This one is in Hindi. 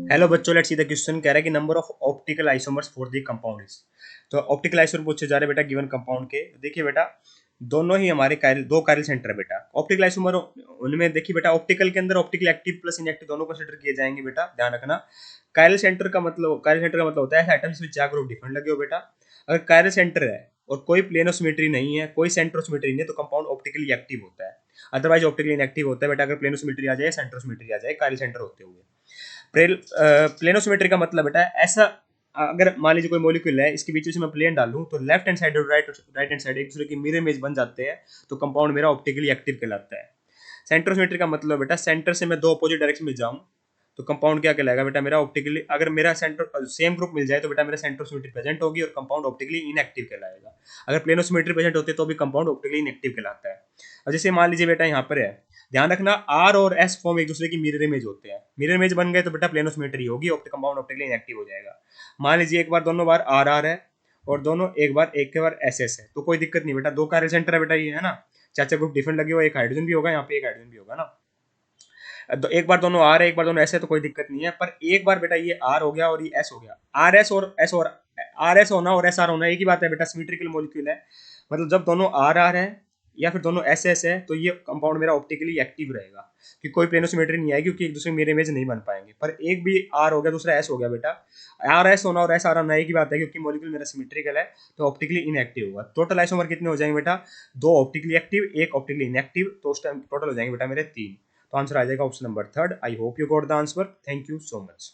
हेलो बच्चों, लेट्स सी द क्वेश्चन। कह रहा है कि number of optical isomers for the compound is. तो ऑप्टिकल आइसोमर पूछे जा रहे बेटा गिवन कंपाउंड के। देखिए बेटा, दोनों ही हमारे दो कायरल सेंटर है बेटा। ऑप्टिकल आइसोमर उनमें देखिए बेटा, ऑप्टिकल के अंदर ऑप्टिकल एक्टिव प्लस इनएक्टिव दोनों कंसीडर किए जाएंगे बेटा, ध्यान रखना। कायरल सेंटर का मतलब होता है ऐसा एटम्स में चार ग्रुप डिफरेंट लगे हो बेटा। अगर कायरल सेंटर है और कोई प्लेन ऑफ सिमेट्री नहीं है, कोई सेंटर ऑफ सिमेट्री नहीं है, तो कंपाउंड ऑप्टिकली एक्टिव होता है। अदरवाइज ऑप्टिकली इनएक्टिव होता है बेटा, अगर प्लेन ऑफ सिमेट्री आ जाए, सेंटर ऑफ सिमेट्री आ जाए कायरल सेंटर होते हुए। प्लेनोसिमेट्री का मतलब बेटा ऐसा, अगर मान लीजिए कोई मॉलिक्यूल है, इसके बीच में प्लेन डालूं तो लेफ्ट हैंड साइड और राइट हैंड साइड एक दूसरे की मिरर इमेज बन जाते हैं, तो कंपाउंड मेरा ऑप्टिकली एक्टिव कहलाता है। सेंट्रोसिमेट्री का मतलब बेटा, सेंटर से मैं दो अपोजिट डायरेक्शन में जाऊं तो कंपाउंड क्या कहलाएगा बेटा, मेरा ऑप्टिकली, अगर मेरा सेंटर सेम ग्रुप मिल जाए तो बेटा मेरा सेंट्रोसिमेट्री प्रेजेंट होगी और कंपाउंड ऑप्टिकली इनएक्टिव कहलाएगा। अगर प्लेनोसिमेट्री प्रेजेंट होती है तो भी कंपाउंड ऑप्टिकली इनएक्टिव कहलाता है। अब जैसे मान लीजिए बेटा यहाँ पर है, ध्यान रखना, आर और एस फॉर्म एक दूसरे की मिरर इमेज होते हैं। मिरर इमेज बन गए तो बेटा प्लेनोसिमेट्री होगी, कंपाउंड ऑप्टिकली इनएक्टिव हो जाएगा। मान लीजिए एक बार दोनों बार आर आर है और दोनों एक के बार एस एस है, तो कोई दिक्कत नहीं बेटा, दो कायरल सेंटर है बेटा, ये है ना। चाचा ग्रुप डिफरेंट लगे हो, एक हाइड्रोजन भी होगा यहाँ पे, एक हाइड्रोजन भी होगा ना। तो एक बार दोनों आर है, एक बार दोनों एस है, तो कोई दिक्कत नहीं है। पर एक बार बेटा ये आर हो गया और ये एस हो गया, आर एस होना और एस आर होना एक ही बात है बेटा, सिमेट्रिकल मॉलिक्यूल है। मतलब जब दोनों आर आर है या फिर दोनों एस एस है, तो ये कंपाउंड मेरा ऑप्टिकली एक्टिव रहेगा, कि कोई प्लेनोसिमेट्री नहीं आएगी, क्योंकि एक दूसरे मेरे इमेज नहीं बन पाएंगे। पर एक भी आर हो गया दूसरा एस हो गया बेटा, आर एस होना और एस आर होना एक ही बात है, क्योंकि मॉलिक्यूल मेरा सिमेट्रिकल है, तो ऑप्टिकली इनएक्टिव होगा। टोटल आइसोमर कितने हो जाएंगे बेटा, दो ऑप्टिकली एक्टिव, एक ऑप्टिकली इनएक्टिव, तो उस टाइम टोटल हो जाएंगे बेटा मेरे तीन। तो आंसर आ जाएगा option number third. I hope you got the answer. Thank you so much.